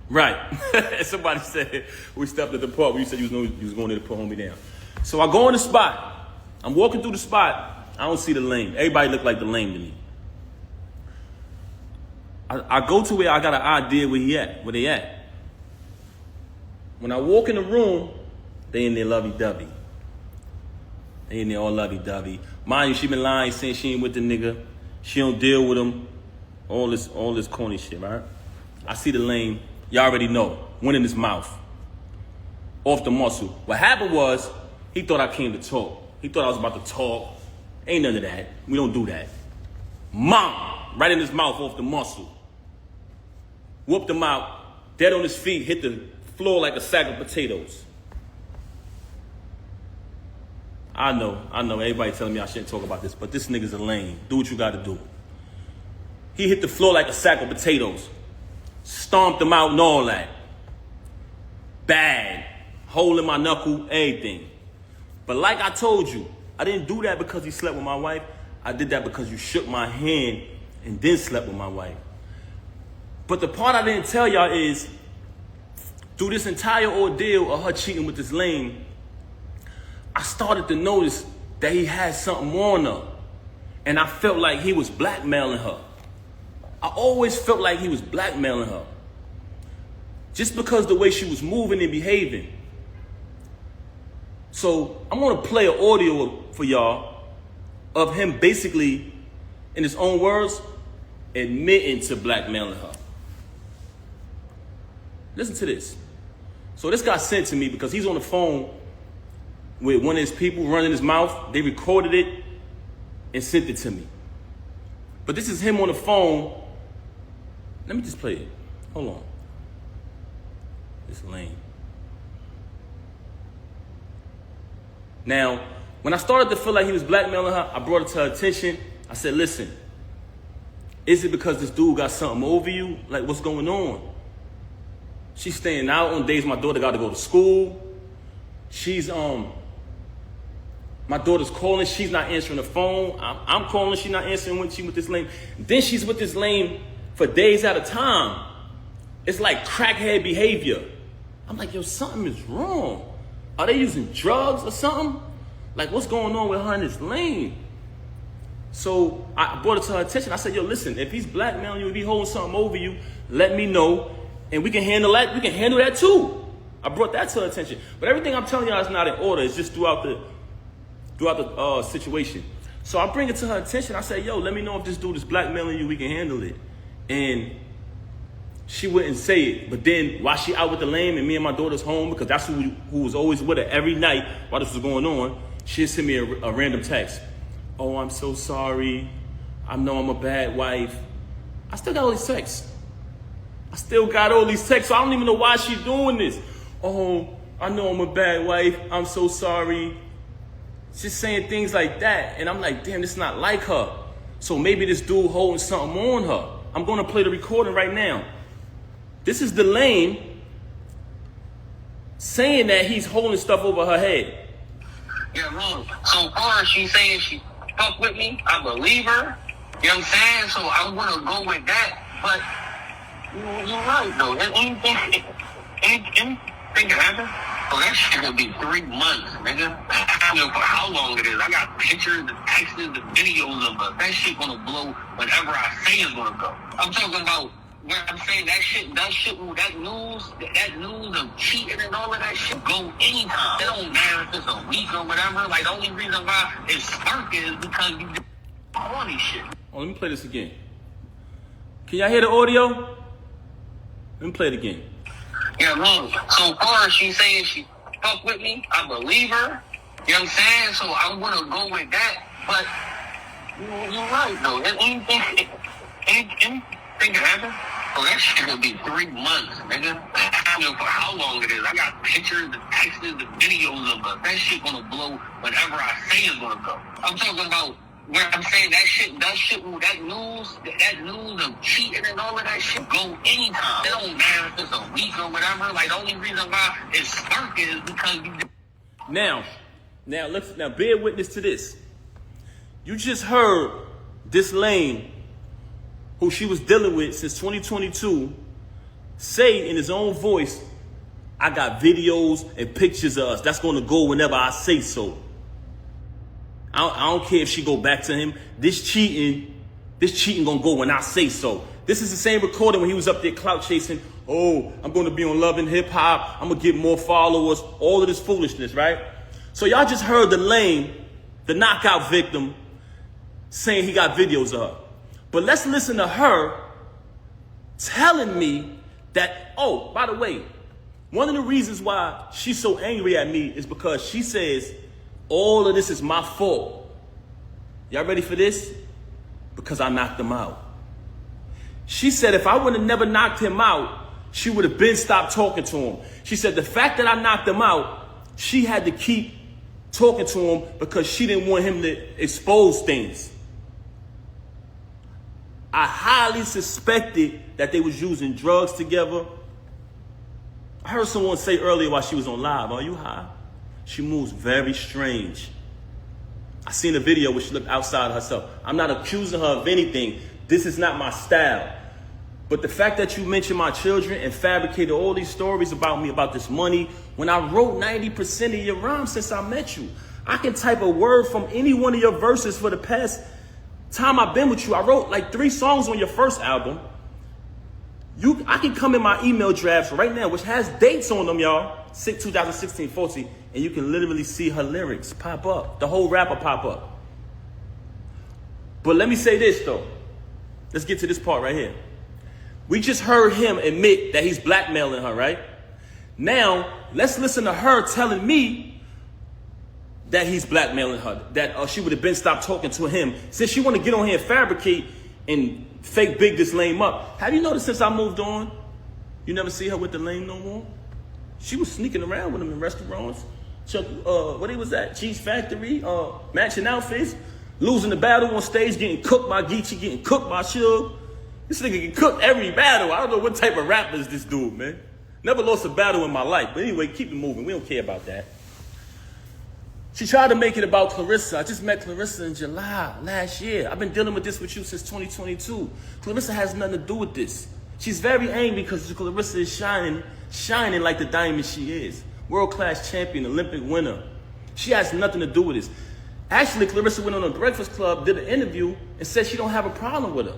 Right. Somebody said we stepped at the park. You said you was going there to put homie down. So I go in the spot. I'm walking through the spot. I don't see the lane. Everybody look like the lane to me. I go to where I got an idea where they at. When I walk in the room, they in there lovey-dovey. They in there all lovey-dovey. Mind you, she been lying, saying she ain't with the nigga. She don't deal with him. All this corny shit, right? I see the lane. Y'all already know. Went in his mouth. Off the muscle. What happened was, he thought I came to talk. He thought I was about to talk. Ain't none of that. We don't do that. Mom! Right in his mouth off the muscle. Whooped him out. Dead on his feet. Hit the floor like a sack of potatoes. I know. Everybody telling me I shouldn't talk about this, but this nigga's a lame. Do what you gotta do. He hit the floor like a sack of potatoes. Stomped him out and all that. Bad. Hole in my knuckle, everything. But like I told you, I didn't do that because he slept with my wife. I did that because you shook my hand and then slept with my wife. But the part I didn't tell y'all is, through this entire ordeal of her cheating with this lame, I started to notice that he had something on her. And I felt like he was blackmailing her. I always felt like he was blackmailing her. Just because the way she was moving and behaving. So I'm gonna play an audio for y'all of him basically, in his own words, admitting to blackmailing her. Listen to this. So this got sent to me because he's on the phone with one of his people running his mouth. They recorded it and sent it to me. But this is him on the phone. Let me just play it. Hold on. It's lame. Now, when I started to feel like he was blackmailing her, I brought it to her attention. I said, listen, is it because this dude got something over you? Like, what's going on? She's staying out on days my daughter got to go to school. My daughter's calling, she's not answering the phone. I'm calling, she's not answering when she's with this lame. Then she's with this lame for days at a time. It's like crackhead behavior. I'm like, yo, something is wrong. Are they using drugs or something? Like, what's going on with her and this lame? So I brought it to her attention. I said, yo, listen, if he's blackmailing you, if he's holding something over you, let me know, and we can handle that. We can handle that too. I brought that to her attention. But everything I'm telling y'all is not in order. It's just throughout the situation. So I bring it to her attention. I say, yo, let me know if this dude is blackmailing you, we can handle it. And she wouldn't say it. But then while she out with the lame and me and my daughter's home, because that's who was always with her every night while this was going on, she'd send me a random text. Oh, I'm so sorry. I know I'm a bad wife. I still got all these texts. So I don't even know why she's doing this. Oh, I know I'm a bad wife. I'm so sorry. She's saying things like that. And I'm like, damn, this is not like her. So maybe this dude holding something on her. I'm going to play the recording right now. This is the lame saying that he's holding stuff over her head. Yeah, wrong. So far, she's saying she fuck with me. I believe her. You know what I'm saying? So I'm going to go with that. But you're right, though. Anything can happen. So that shit gonna be 3 months, nigga. I don't know for how long it is. I got pictures, the texts, the videos of it. That shit gonna blow whenever I say it's gonna go. I'm talking about when I'm saying that news of cheating and all of that shit go anytime. It don't matter if it's a week or whatever. Like, the only reason why it's sparking is because you do all these shit. Oh, let me play this again. Can y'all hear the audio? Let me play it again. Yeah, wrong. So far, she's saying she fuck with me. I believe her. You know what I'm saying? So I'm going to go with that. But you're right, though. Anything can happen. So that shit going to be 3 months, nigga. I don't know for how long it is. I got pictures, the texts, the videos of it. That shit going to blow whenever I say it's going to go. I'm talking about when I'm saying that news of cheating and all of that shit go anytime. It don't matter if it's a week or whatever. Like, the only reason why it's sparking is because you. Now bear witness to this. You just heard this lame, who she was dealing with since 2022, say in his own voice, I got videos and pictures of us. That's gonna go whenever I say so. I don't care if she go back to him. This cheating gonna go when I say so. This is the same recording when he was up there clout chasing. Oh, I'm gonna be on Love and Hip Hop. I'm gonna get more followers. All of this foolishness, right? So y'all just heard the lame, the knockout victim, saying he got videos of her. But let's listen to her telling me that, oh, by the way, one of the reasons why she's so angry at me is because she says, all of this is my fault. Y'all ready for this? Because I knocked him out. She said if I would have never knocked him out, she would have been stopped talking to him. She said the fact that I knocked him out, she had to keep talking to him because she didn't want him to expose things. I highly suspected that they was using drugs together. I heard someone say earlier while she was on live, are you high? She moves very strange. I seen a video where she looked outside herself. I'm not accusing her of anything. This is not my style. But the fact that you mentioned my children and fabricated all these stories about me, about this money, when I wrote 90% of your rhymes since I met you, I can type a word from any one of your verses for the past time I've been with you. I wrote like 3 songs on your first album. I can come in my email drafts right now, which has dates on them, y'all. 2016-14, and you can literally see her lyrics pop up. The whole rapper pop up. But let me say this, though. Let's get to this part right here. We just heard him admit that he's blackmailing her, right? Now, let's listen to her telling me that he's blackmailing her, that she would have been stopped talking to him. Since she want to get on here and fabricate and fake big this lame up. Have you noticed since I moved on, you never see her with the lame no more? She was sneaking around with him in restaurants. What he was at? Cheese Factory, matching outfits, losing the battle on stage, getting cooked by Geechee, getting cooked by Suge. This nigga get cooked every battle. I don't know what type of rapper is this dude, man. Never lost a battle in my life. But anyway, keep it moving. We don't care about that. She tried to make it about Clarissa. I just met Clarissa in July last year. I've been dealing with this with you since 2022. Clarissa has nothing to do with this. She's very angry because Clarissa is shining like the diamond she is. World-class champion, Olympic winner. She has nothing to do with this. Actually, Clarissa went on a Breakfast Club, did an interview, and said she don't have a problem with her.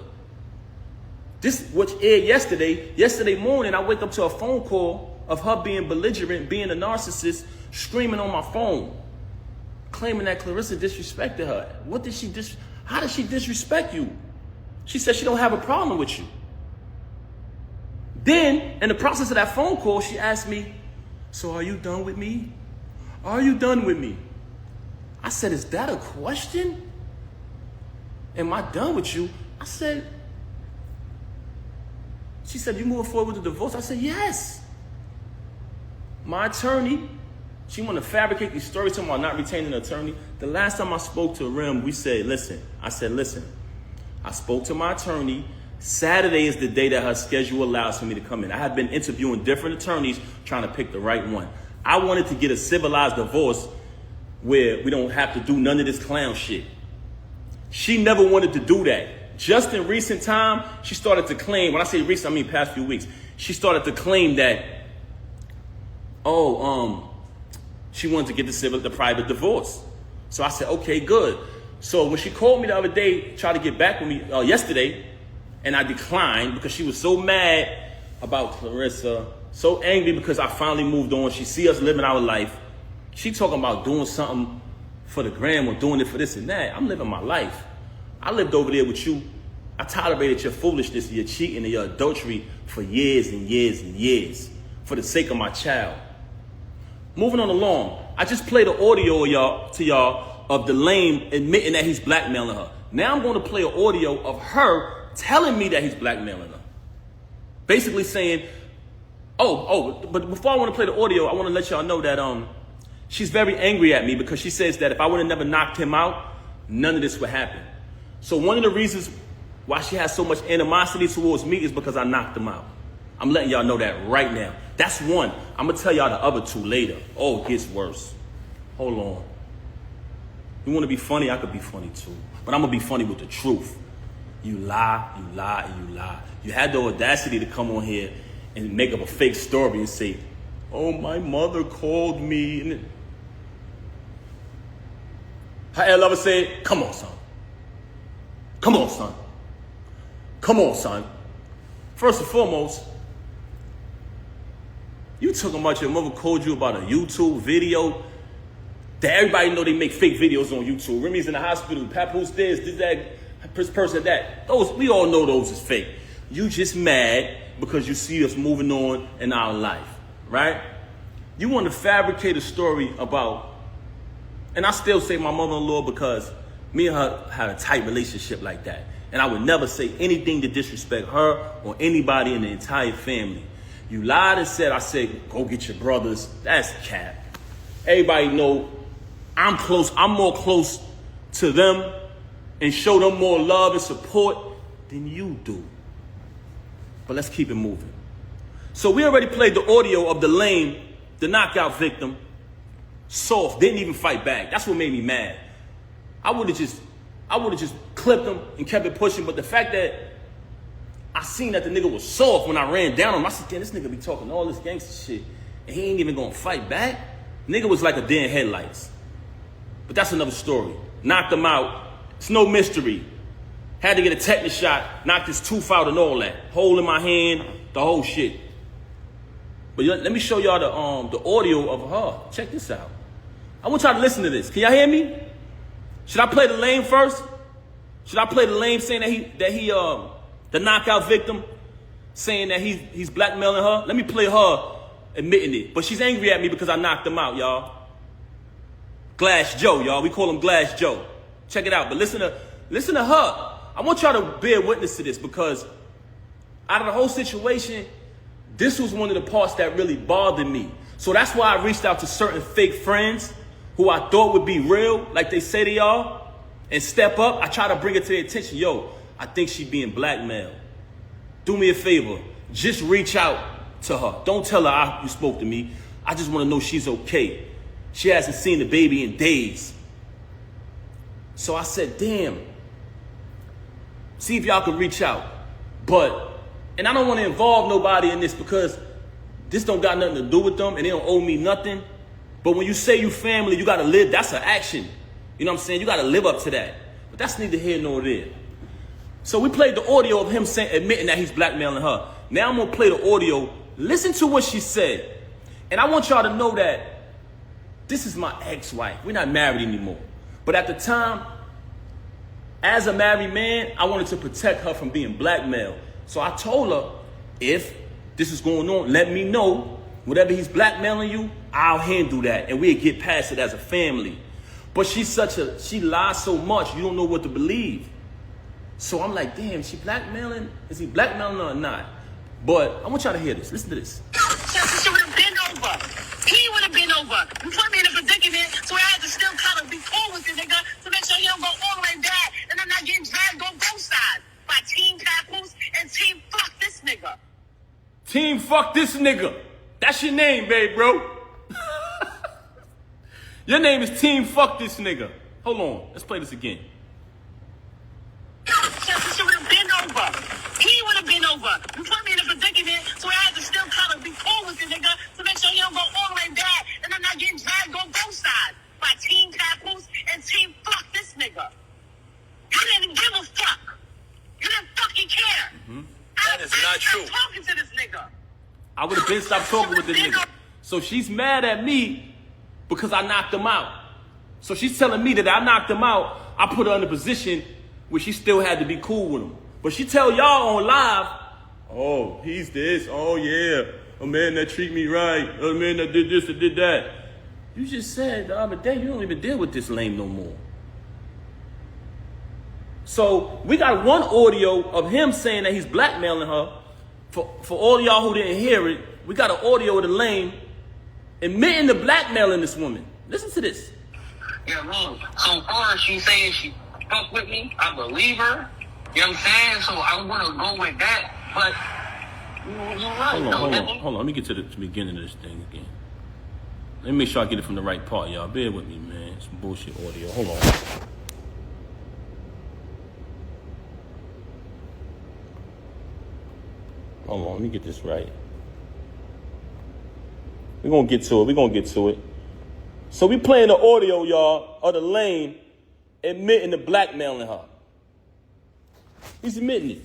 This, which aired yesterday. Yesterday morning, I wake up to a phone call of her being belligerent, being a narcissist, screaming on my phone, claiming that Clarissa disrespected her. How did she disrespect you? She said she don't have a problem with you. Then, in the process of that phone call, she asked me, so are you done with me? Are you done with me? I said, is that a question? Am I done with you? I said, she said, you moving forward with the divorce? I said, yes. My attorney, she want to fabricate these stories talking about not retaining an attorney. The last time I spoke to Rem, we said, listen. I spoke to my attorney. Saturday is the day that her schedule allows for me to come in. I had been interviewing different attorneys trying to pick the right one. I wanted to get a civilized divorce where we don't have to do none of this clown shit. She never wanted to do that. Just in recent time, she started to claim, when I say recent, I mean past few weeks, she started to claim that, she wanted to get the private divorce. So I said, okay, good. So when she called me the other day, tried to get back with me yesterday, and I declined because she was so mad about Clarissa, so angry because I finally moved on. She see us living our life. She talking about doing something for the gram or doing it for this and that. I'm living my life. I lived over there with you. I tolerated your foolishness and your cheating and your adultery for years and years and years for the sake of my child. Moving on along, I just played the audio to y'all of the lame admitting that he's blackmailing her. Now I'm going to play an audio of her telling me that he's blackmailing her. Basically saying, but before I want to play the audio, I want to let y'all know that she's very angry at me because she says that if I would have never knocked him out, none of this would happen. So one of the reasons why she has so much animosity towards me is because I knocked him out. I'm letting y'all know that right now. That's one. I'm going to tell y'all the other two later. Oh, it gets worse. Hold on. You want to be funny? I could be funny too. But I'm going to be funny with the truth. You lie, you lie, and you lie. You had the audacity to come on here and make up a fake story and say, oh, my mother called me. And her lover said, come on, son. Come on, son. Come on, son. First and foremost, you talking about your mother called you about a YouTube video that everybody know they make fake videos on YouTube. Remy's in the hospital, PAPOOSE this, that, person that. Those, we all know those is fake. You just mad because you see us moving on in our life, right? You want to fabricate a story about, and I still say my mother-in-law because me and her had a tight relationship like that. And I would never say anything to disrespect her or anybody in the entire family. You lied and said, I said, go get your brothers. That's cap. Everybody know I'm close. I'm more close to them and show them more love and support than you do. But let's keep it moving. So we already played the audio of the lame, the knockout victim, soft, didn't even fight back. That's what made me mad. I would have just clipped him and kept it pushing, but the fact that I seen that the nigga was soft when I ran down on him, I said, damn, this nigga be talking all this gangster shit, and he ain't even gonna fight back? Nigga was like a deer in headlights. But that's another story. Knocked him out. It's no mystery. Had to get a tetanus shot, knocked his tooth out and all that. Hole in my hand, the whole shit. But let me show y'all the audio of her. Check this out. I want y'all to listen to this. Can y'all hear me? Should I play the lame first? Should I play the lame saying that he the knockout victim, saying that he's blackmailing her? Let me play her admitting it. But she's angry at me because I knocked him out, y'all. Glass Joe, y'all. We call him Glass Joe. Check it out. But listen to her. I want y'all to bear witness to this because out of the whole situation, this was one of the parts that really bothered me. So that's why I reached out to certain fake friends who I thought would be real, like they say they are, and step up. I try to bring it to their attention. Yo, I think she being blackmailed. Do me a favor. Just reach out to her. Don't tell her you spoke to me. I just want to know she's okay. She hasn't seen the baby in days. So I said, damn. See if y'all can reach out. And I don't want to involve nobody in this because this don't got nothing to do with them and they don't owe me nothing. But when you say you family, you got to live. That's an action. You know what I'm saying? You got to live up to that. But that's neither here nor there. So we played the audio of him admitting that he's blackmailing her. Now I'm going to play the audio. Listen to what she said. And I want y'all to know that this is my ex-wife. We're not married anymore. But at the time, as a married man, I wanted to protect her from being blackmailed. So I told her, if this is going on, let me know. Whatever he's blackmailing you, I'll handle that. And we'll get past it as a family. But she lies so much, you don't know what to believe. So I'm like, damn, is he blackmailing her or not? But I want y'all to hear this. Listen to this. She would have been over. He would have been over. You put me in a predicament, so I had to still kind of be cool with the nigga to make sure he don't go all the way back and I'm not getting dragged on both sides by Team PAPOOSE and Team Fuck This Nigga. Team Fuck This Nigga. That's your name, babe, bro. Your name is Team Fuck This Nigga. Hold on. Let's play this again. She would have been over. He would have been over. You put me in a predicament, so I had to still kind of be cool with the nigga to make sure he don't go all the way back and I'm not getting dragged on both sides by Team PAPOOSE and Team Fuck This Nigga. You didn't give a fuck. You didn't fucking care. Mm-hmm. That is not true. Talking to this nigga. I would have been stopped talking with this nigga. So she's mad at me because I knocked him out. So she's telling me that I knocked him out. I put her in a position where she still had to be cool with him. But she tell y'all on live, oh, he's this. Oh, yeah. A man that treat me right. A man that did this and did that. You just said the other day you don't even deal with this lame no more. So we got one audio of him saying that he's blackmailing her. For all y'all who didn't hear it, we got an audio of the lame admitting to blackmailing this woman. Listen to this. Yeah, man. So far as she saying she fuck with me, I believe her. You know what I'm saying? So I'm gonna go with that. But you're right. Hold on. Let me get to the beginning of this thing again. Let me make sure I get it from the right part, y'all. Bear with me, man. Some bullshit audio. Hold on. Hold on, let me get this right. We're going to get to it. So we playing the audio, y'all, of the lame admitting to blackmailing her. He's admitting it.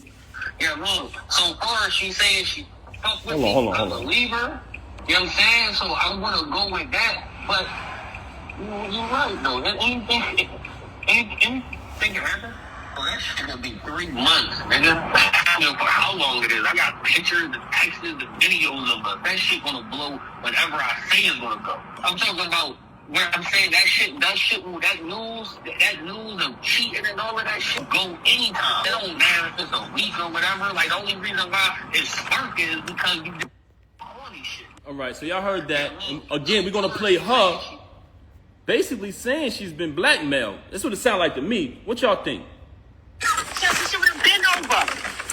Yeah, man. So far, she saying she fuck with me. Hold I on. believe her. You know what I'm saying? So I'm going to go with that. But, you're right, though. Anything happen? Well, that shit gonna be 3 months, nigga. I don't know for how long it is. I got pictures, the texts, the videos of it. That shit gonna blow whenever I say it's gonna go. I'm talking about where I'm saying that news of cheating and all of that shit go anytime. It don't matter if it's a week or whatever. Like, the only reason why it's sparking is because you do all these shit. All right, so y'all heard that. And again, we're gonna play her basically saying she's been blackmailed. That's what it sounds like to me. What y'all think? She would have been over.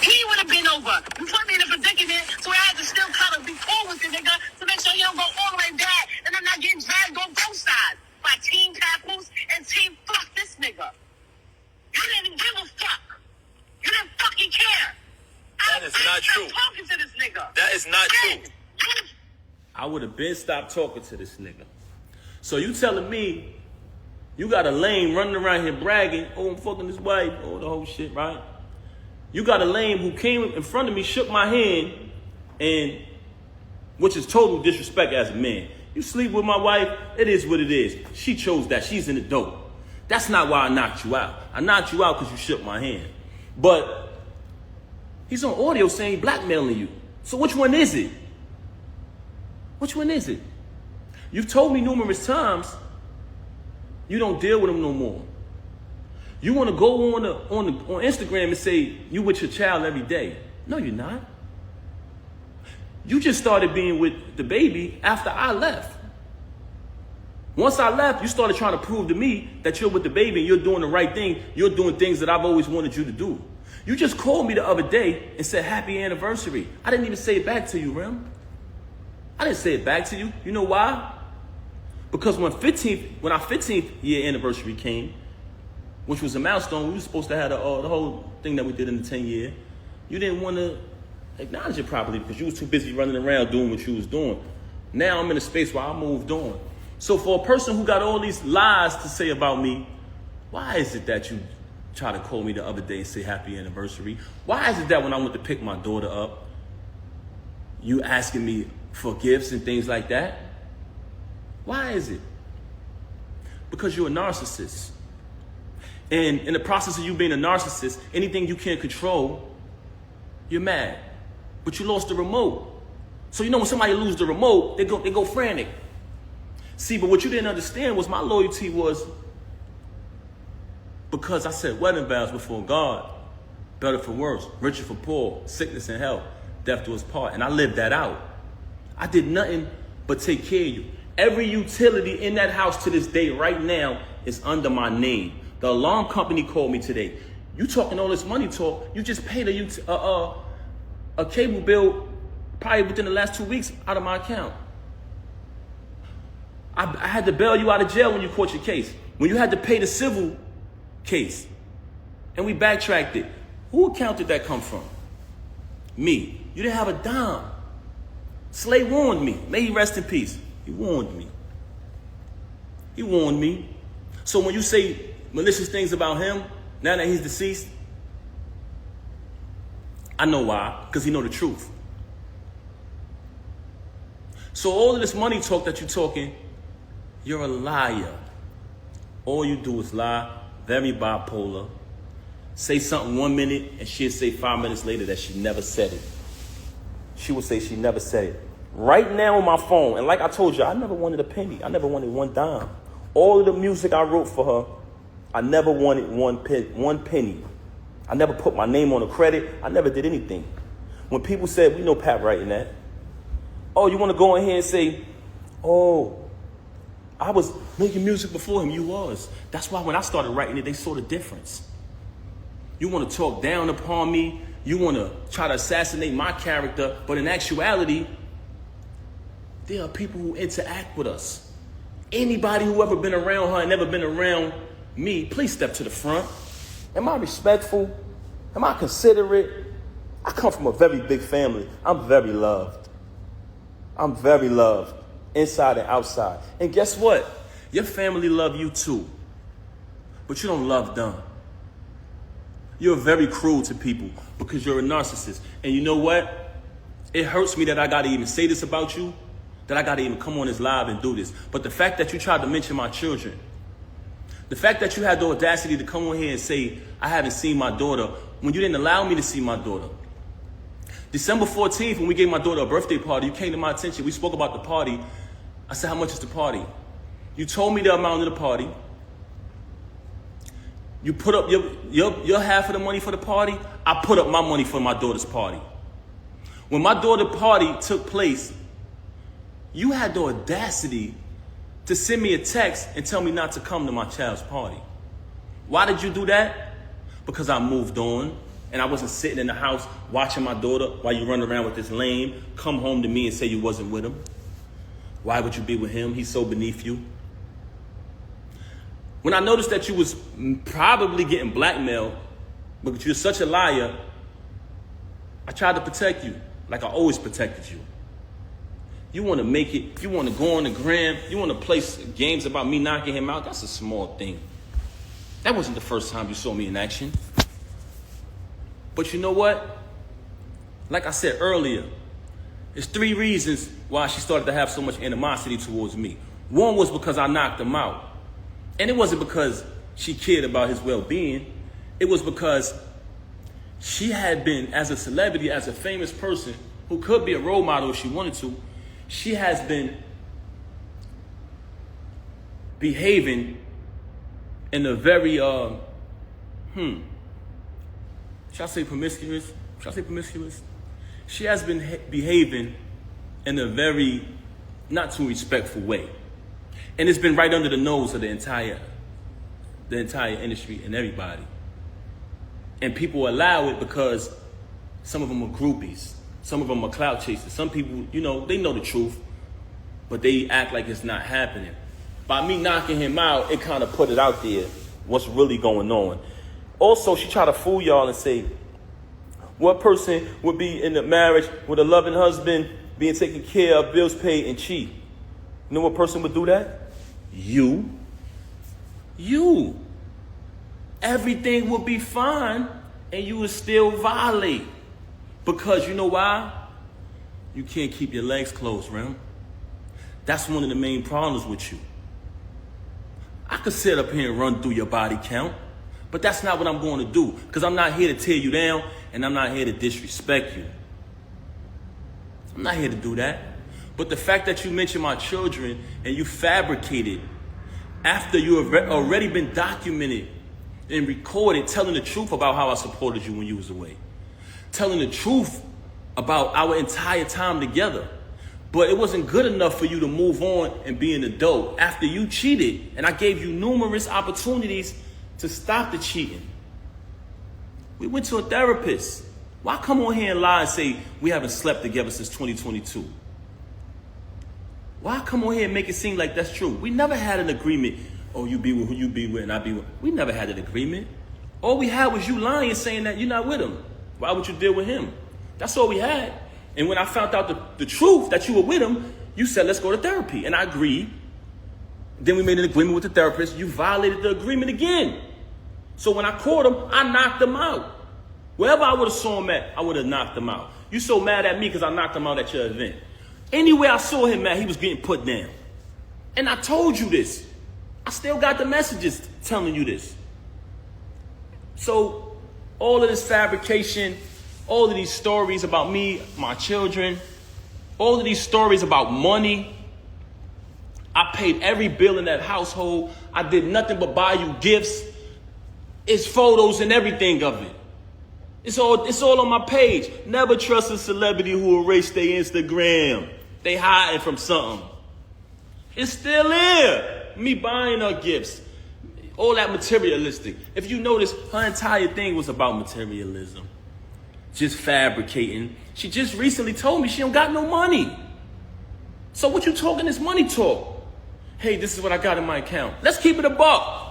He would have been over. You put me in a predicament, so I had to still kind of be cool with the nigga to make sure he don't go all the way back and I'm not getting dragged on both sides by Team PAPOOSE and Team Fuck this nigga. You didn't give a fuck. You didn't fucking care. That is not true. Talking to this nigga. That is not true. I would have been stopped talking to this nigga. So you telling me you got a lame running around here bragging, oh, I'm fucking this wife, oh, the whole shit, right? You got a lame who came in front of me, shook my hand, and which is total disrespect as a man. You sleep with my wife, it is what it is. She chose that. She's in the dope. That's not why I knocked you out. I knocked you out because you shook my hand. But he's on audio saying he blackmailing you. So which one is it? Which one is it? You've told me numerous times you don't deal with him no more. You want to go on Instagram and say you with your child every day. No, you're not. You just started being with the baby after I left. Once I left, you started trying to prove to me that you're with the baby and you're doing the right thing. You're doing things that I've always wanted you to do. You just called me the other day and said happy anniversary. I didn't even say it back to you, Rem. I didn't say it back to you. You know why? Because when our 15th year anniversary came, which was a milestone, we were supposed to have the whole thing that we did in the 10 year. You didn't want to acknowledge it properly because you was too busy running around doing what you was doing. Now I'm in a space where I moved on. So for a person who got all these lies to say about me, why is it that you try to call me the other day and say happy anniversary? Why is it that when I went to pick my daughter up, you asking me for gifts and things like that? Why is it? Because you're a narcissist. And in the process of you being a narcissist, anything you can't control, you're mad. But you lost the remote. So you know when somebody loses the remote, they go frantic. See, but what you didn't understand was my loyalty was because I said wedding vows before God, better for worse, richer for poor, sickness and health, death to us part. And I lived that out. I did nothing but take care of you. Every utility in that house to this day right now is under my name. The alarm company called me today. You talking all this money talk, you just paid a cable bill probably within the last 2 weeks out of my account. I had to bail you out of jail when you caught your case. When you had to pay the civil case. And we backtracked it. Who account did that come from? Me. You didn't have a dime. Slay warned me. May he rest in peace. He warned me. He warned me. So when you say malicious things about him, now that he's deceased, I know why. Because he know the truth. So all of this money talk that you're talking, you're a liar. All you do is lie, very bipolar. Say something 1 minute and she'll say 5 minutes later that she never said it. She would say she never said it. Right now on my phone, and like I told you, I never wanted a penny. I never wanted one dime. All of the music I wrote for her, I never wanted one penny. I never put my name on a credit. I never did anything. When people said, we know Pat writing that. Oh, you want to go in here and say, oh, I was making music before him. You was. That's why when I started writing it, they saw the difference. You want to talk down upon me. You want to try to assassinate my character. But in actuality, there are people who interact with us. Anybody who ever been around her and never been around me, please step to the front. Am I respectful? Am I considerate? I come from a very big family. I'm very loved. I'm very loved. inside and outside. And guess what? Your family love you too, but you don't love them. You're very cruel to people because you're a narcissist. And you know what? It hurts me that I gotta even say this about you, that I gotta even come on this live and do this. But the fact that you tried to mention my children, the fact that you had the audacity to come on here and say, I haven't seen my daughter, when you didn't allow me to see my daughter. December 14th, when we gave my daughter a birthday party, you came to my attention. We spoke about the party. I said, how much is the party? You told me the amount of the party. You put up your half of the money for the party. I put up my money for my daughter's party. When my daughter's party took place, you had the audacity to send me a text and tell me not to come to my child's party. Why did you do that? Because I moved on and I wasn't sitting in the house watching my daughter while you run around with this lame, come home to me and say you wasn't with him. Why would you be with him? He's so beneath you. When I noticed that you was probably getting blackmailed because you're such a liar, I tried to protect you like I always protected you. You want to make it, you want to go on the gram, you want to play games about me knocking him out, that's a small thing. That wasn't the first time you saw me in action. But you know what? Like I said earlier, there's 3 reasons why she started to have so much animosity towards me. One was because I knocked him out. And it wasn't because she cared about his well-being. It was because she had been, as a celebrity, as a famous person, who could be a role model if she wanted to, she has been behaving in a very, should I say promiscuous? Should I say promiscuous? She has been behaving in a very not too respectful way. And it's been right under the nose of the entire industry and everybody. And people allow it because some of them are groupies. Some of them are clout chasers. Some people, you know, they know the truth, but they act like it's not happening. By me knocking him out, it kind of put it out there, what's really going on. Also, she tried to fool y'all and say, what person would be in a marriage with a loving husband, being taken care of, bills paid, and cheat? You know what person would do that? You. Everything would be fine, and you would still violate. Because you know why? You can't keep your legs closed, Rem. That's one of the main problems with you. I could sit up here and run through your body count, but that's not what I'm going to do, because I'm not here to tear you down, and I'm not here to disrespect you. I'm not here to do that. But the fact that you mentioned my children and you fabricated after you have already been documented and recorded telling the truth about how I supported you when you was away. Telling the truth about our entire time together. But it wasn't good enough for you to move on and be an adult after you cheated. And I gave you numerous opportunities to stop the cheating. We went to a therapist. Why come on here and lie and say we haven't slept together since 2022? Why come on here and make it seem like that's true? We never had an agreement. Oh, you be with who you be with and I be with. We never had an agreement. All we had was you lying, saying that you're not with him. Why would you deal with him? That's all we had. And when I found out the truth that you were with him, you said, let's go to therapy. And I agreed. Then we made an agreement with the therapist. You violated the agreement again. So when I caught him, I knocked him out. Wherever I would have saw him at, I would have knocked him out. You so mad at me because I knocked him out at your event. Anywhere I saw him at, he was getting put down. And I told you this. I still got the messages telling you this. So all of this fabrication, all of these stories about me, my children, all of these stories about money. I paid every bill in that household. I did nothing but buy you gifts. It's photos and everything of it. It's all on my page. Never trust a celebrity who erased their Instagram. They hiding from something. It's still there. Me buying her gifts. All that materialistic. If you notice, her entire thing was about materialism. Just fabricating. She just recently told me she don't got no money. So what you talking this money talk? Hey, this is what I got in my account. Let's keep it a buck.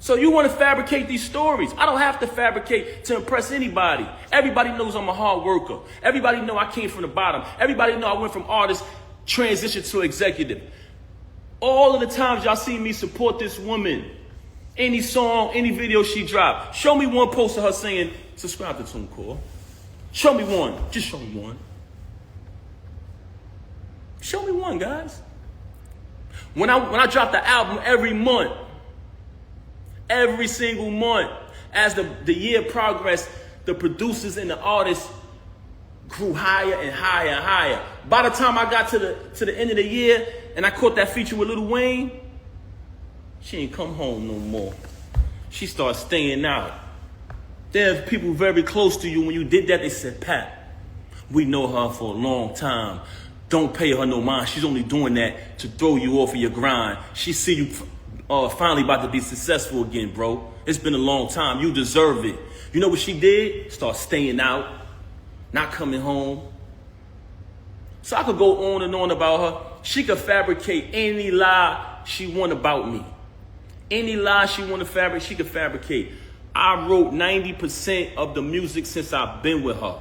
So you want to fabricate these stories. I don't have to fabricate to impress anybody. Everybody knows I'm a hard worker. Everybody know I came from the bottom. Everybody know I went from artist transition to executive. All of the times y'all see me support this woman, any song, any video she dropped, show me one post of her saying, subscribe to TuneCore. Show me one. Just show me one. Show me one, guys. When I drop the album every month, every single month, as the year progressed, the producers and the artists grew higher and higher and higher. By the time I got to the end of the year and I caught that feature with Lil Wayne, she ain't come home no more. She started staying out. There's people very close to you. When you did that, they said, Pat, we know her for a long time. Don't pay her no mind. She's only doing that to throw you off of your grind. She see you finally about to be successful again, bro. It's been a long time. You deserve it. You know what she did? Start staying out, not coming home. So I could go on and on about her. She could fabricate any lie she want about me. Any lie she want to fabricate, she could fabricate. I wrote 90% of the music since I've been with her.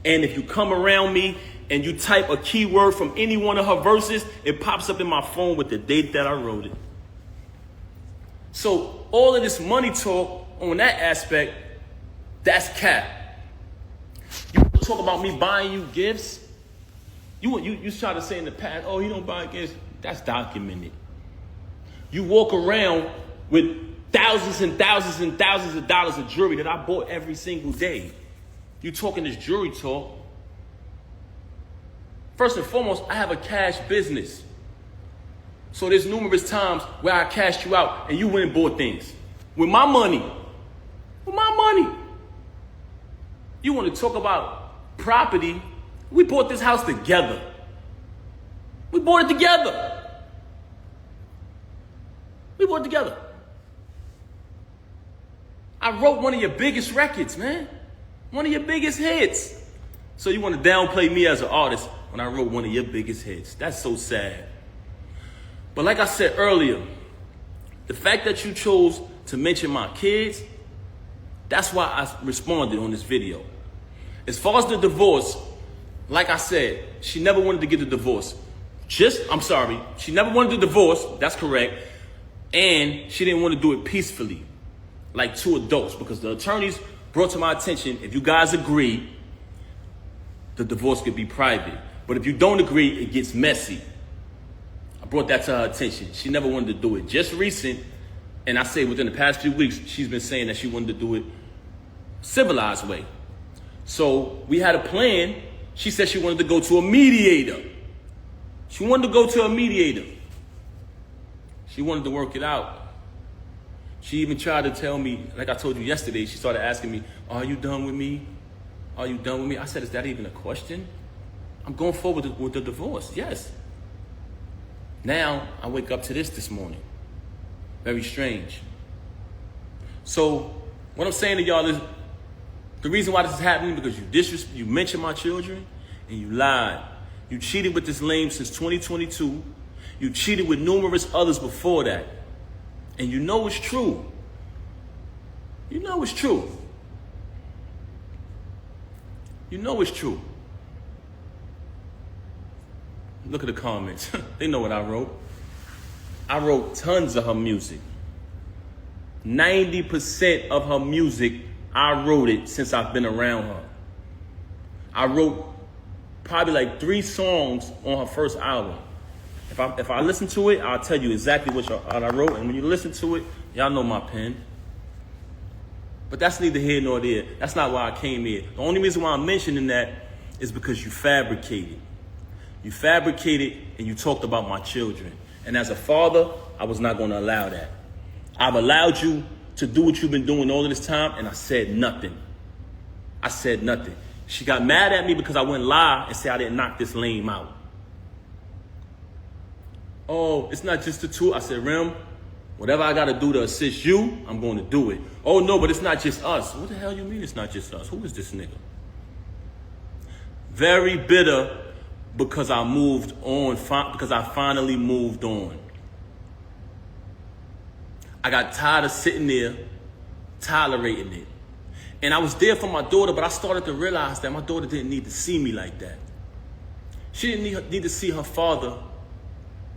And if you come around me and you type a keyword from any one of her verses, it pops up in my phone with the date that I wrote it. So all of this money talk on that aspect, that's cap. You talk about me buying you gifts. You try to say in the past, oh, he don't buy gifts. That's documented. You walk around with thousands and thousands and thousands of dollars of jewelry that I bought every single day. You talking this jewelry talk. First and foremost, I have a cash business. So there's numerous times where I cashed you out and you went and bought things. With my money. With my money. You want to talk about property? We bought this house together. We bought it together. We bought it together. I wrote one of your biggest records, man. One of your biggest hits. So you want to downplay me as an artist when I wrote one of your biggest hits. That's so sad. But like I said earlier, the fact that you chose to mention my kids, that's why I responded on this video. As far as the divorce, like I said, she never wanted to get a divorce. She never wanted a divorce, that's correct. And she didn't want to do it peacefully, like two adults, because the attorneys brought to my attention, if you guys agree, the divorce could be private. But if you don't agree, it gets messy. I brought that to her attention. She never wanted to do it. Just recent, and I say within the past few weeks, she's been saying that she wanted to do it civilized way. So we had a plan. She said she wanted to go to a mediator. She wanted to go to a mediator. She wanted to work it out. She even tried to tell me, like I told you yesterday, she started asking me, are you done with me? Are you done with me? I said, is that even a question? I'm going forward with the divorce, yes. Now, I wake up to this morning. Very strange. So, what I'm saying to y'all is, the reason why this is happening because you mentioned my children and you lied. You cheated with this lame since 2022. You cheated with numerous others before that. And you know it's true. You know it's true. You know it's true. Look at the comments. They know what I wrote. I wrote tons of her music. 90% of her music, I wrote it since I've been around her. I wrote probably like 3 songs on her first album. If I listen to it, I'll tell you exactly what I wrote. And when you listen to it, y'all know my pen. But that's neither here nor there. That's not why I came here. The only reason why I'm mentioning that is because you fabricated. You fabricated and you talked about my children. And as a father, I was not going to allow that. I've allowed you to do what you've been doing all of this time, and I said nothing. I said nothing. She got mad at me because I wouldn't lie and say I didn't knock this lame out. Oh, it's not just the two. I said, Rem, whatever I got to do to assist you, I'm going to do it. Oh, no, but it's not just us. What the hell you mean it's not just us? Who is this nigga? Very bitter because I moved on, because I finally moved on. I got tired of sitting there, tolerating it. And I was there for my daughter, but I started to realize that my daughter didn't need to see me like that. She didn't need to see her father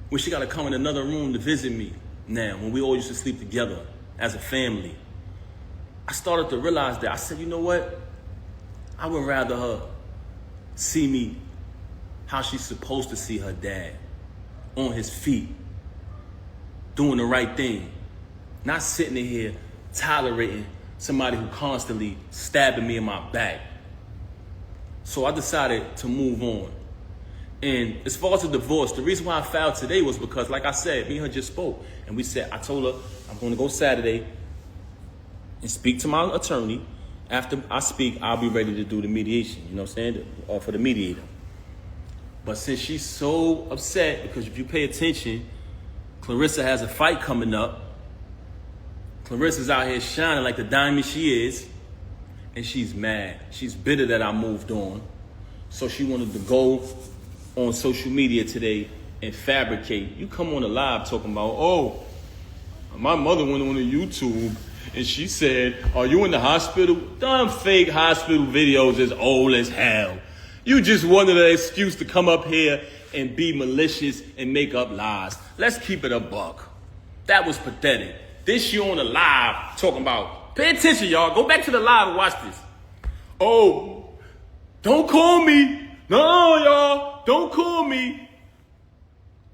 when she got to come in another room to visit me now, when we all used to sleep together as a family. I started to realize that. I said, you know what? I would rather her see me how she's supposed to see her dad, on his feet, doing the right thing, not sitting in here tolerating somebody who constantly stabbing me in my back. So I decided to move on. And as far as the divorce, the reason why I filed today was because, like I said, me and her just spoke. And I told her, I'm going to go Saturday and speak to my attorney. After I speak, I'll be ready to do the mediation, you know what I'm saying? Or for the mediator. But since she's so upset, because if you pay attention, Clarissa has a fight coming up. Clarissa's out here shining like the diamond she is. And she's mad. She's bitter that I moved on. So she wanted to go on social media today and fabricate. You come on a live talking about, oh, my mother went on the YouTube and she said, are you in the hospital? Dumb fake hospital videos is old as hell. You just wanted an excuse to come up here and be malicious and make up lies. Let's keep it a buck. That was pathetic. Then she on the live talking about, pay attention, y'all. Go back to the live and watch this. Oh, don't call me. No, y'all, don't call me.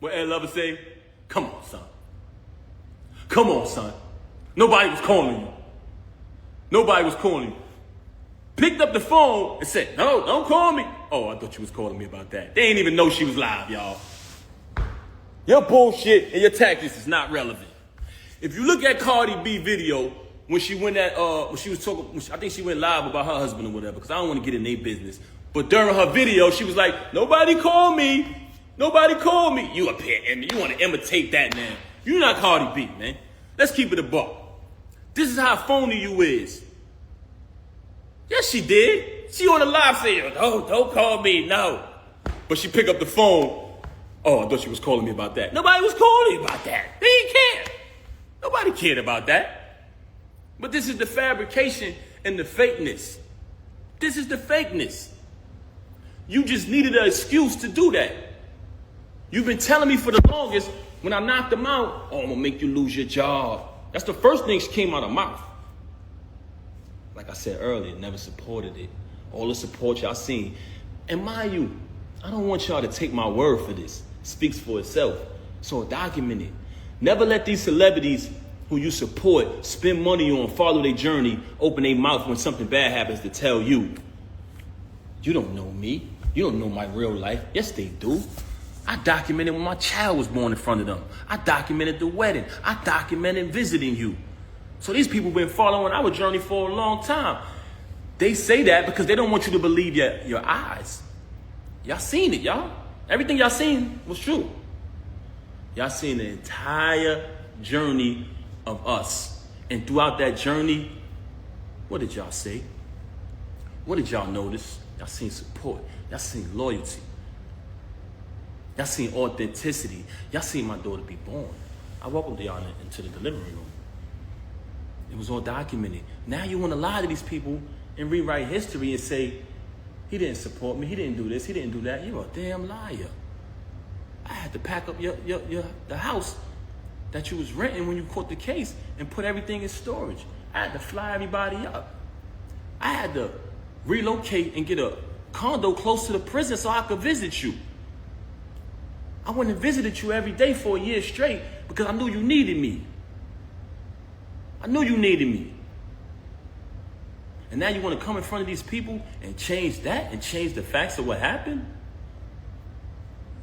What Ed Lover say? Come on, son. Come on, son. Nobody was calling you. Nobody was calling you. Picked up the phone and said, no, don't call me. Oh, I thought you was calling me about that. They ain't even know she was live, y'all. Your bullshit and your tactics is not relevant. If you look at Cardi B video, when she went when she was talking, I think she went live about her husband or whatever, because I don't want to get in their business. But during her video, she was like, nobody call me. Nobody call me. You up here, and you want to imitate that, man. You're not Cardi B, man. Let's keep it a buck. This is how phony you is. Yes, she did. She on the live saying, oh, don't call me, no. But she picked up the phone. Oh, I thought she was calling me about that. Nobody was calling me about that. They didn't care. Nobody cared about that. But this is the fabrication and the fakeness. This is the fakeness. You just needed an excuse to do that. You've been telling me for the longest, when I knocked them out, oh, I'm going to make you lose your job. That's the first thing she came out of her mouth. Like I said earlier, never supported it. All the support y'all seen. And mind you, I don't want y'all to take my word for this. It speaks for itself. So document it. Never let these celebrities who you support spend money on, follow their journey, open their mouth when something bad happens to tell you. You don't know me. You don't know my real life. Yes, they do. I documented when my child was born in front of them. I documented the wedding. I documented visiting you. So these people been following our journey for a long time. They say that because they don't want you to believe your eyes. Y'all seen it, y'all. Everything y'all seen was true. Y'all seen the entire journey of us. And throughout that journey, what did y'all say? What did y'all notice? Y'all seen support. Y'all seen loyalty. Y'all seen authenticity. Y'all seen my daughter be born. I welcomed y'all into the delivery room. It was all documented. Now you want to lie to these people and rewrite history and say, he didn't support me, he didn't do this, he didn't do that. You're a damn liar. I had to pack up the house that you was renting when you caught the case and put everything in storage. I had to fly everybody up. I had to relocate and get a condo close to the prison so I could visit you. I went and visited you every day for a year straight because I knew you needed me. I knew you needed me. And now you want to come in front of these people and change that and change the facts of what happened?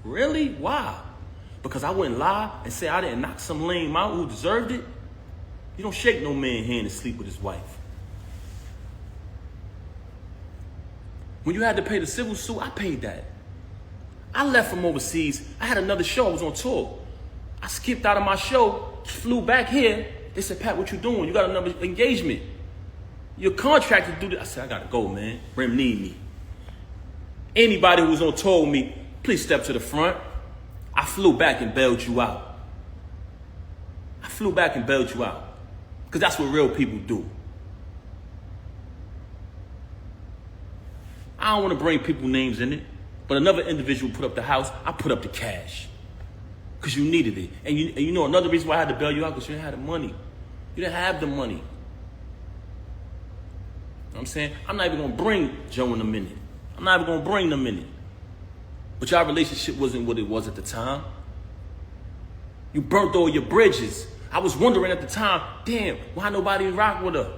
Really? Why? Because I wouldn't lie and say I didn't knock some lame out who deserved it? You don't shake no man's hand and sleep with his wife. When you had to pay the civil suit, I paid that. I left from overseas. I had another show. I was on tour. I skipped out of my show, flew back here. They said, Pat, what you doing? You got another engagement. You're contracted to do this. I said, I got to go, man. Rem need me. Anybody who was on tour with me, please step to the front. I flew back and bailed you out. I flew back and bailed you out. Because that's what real people do. I don't want to bring people names in it. But another individual put up the house, I put up the cash. Because you needed it. And you know another reason why I had to bail you out, because you didn't have the money. You didn't have the money. You know what I'm saying? I'm not even going to bring Joe in a minute. I'm not even going to bring them in it. But y'all relationship wasn't what it was at the time. You burnt all your bridges. I was wondering at the time, damn, why nobody rock with her?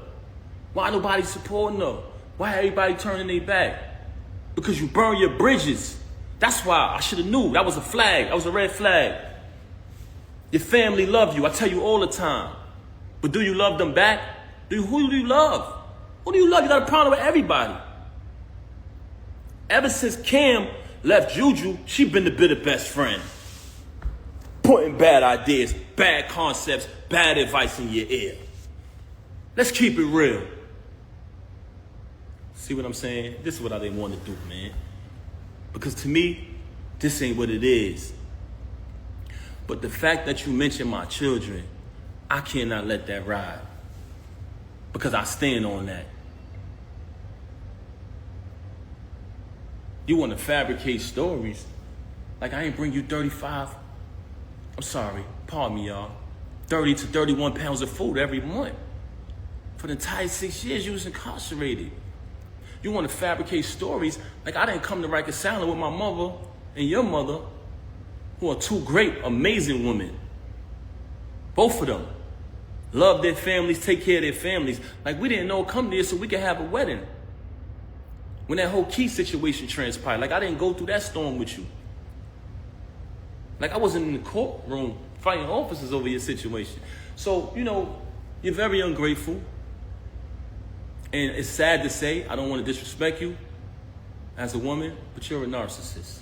Why nobody supporting her? Why everybody turning their back? Because you burn your bridges. That's why I should have knew. That was a flag. That was a red flag. Your family love you. I tell you all the time. But do you love them back? Who do you love? Who do you love? You got a problem with everybody. Ever since Cam left Juju, she been the bitter best friend. Putting bad ideas, bad concepts, bad advice in your ear. Let's keep it real. See what I'm saying? This is what I didn't want to do, man. Because to me, this ain't what it is. But the fact that you mentioned my children, I cannot let that ride. Because I stand on that. You want to fabricate stories. Like I ain't bring you 35, I'm sorry, pardon me, y'all, 30 to 31 pounds of food every month. For the entire 6 years you was incarcerated. You want to fabricate stories like I didn't come to reconcile with my mother and your mother, who are two great, amazing women. Both of them love their families, take care of their families. Like we didn't know come there so we could have a wedding. When that whole Key situation transpired, like I didn't go through that storm with you. Like I wasn't in the courtroom fighting officers over your situation. So, you know, you're very ungrateful. And it's sad to say, I don't want to disrespect you as a woman, but you're a narcissist.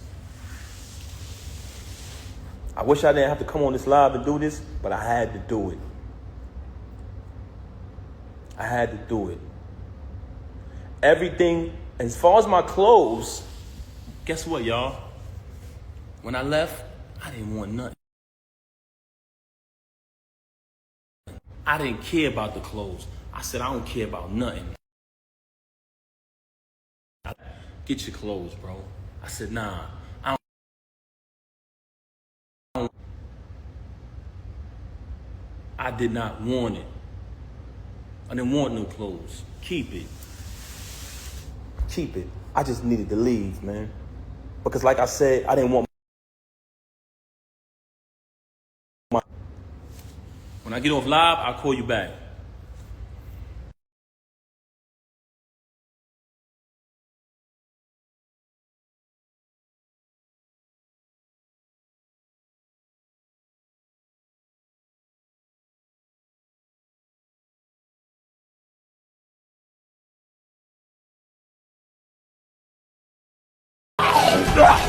I wish I didn't have to come on this live and do this, but I had to do it. I had to do it. Everything, as far as my clothes, guess what, y'all? When I left, I didn't want nothing. I didn't care about the clothes. I said, I don't care about nothing. Get your clothes, bro. I said, nah. I did not want it. I didn't want no clothes. Keep it. Keep it. I just needed to leave, man. Because like I said, I didn't want my... When I get off live, I'll call you back. Ah!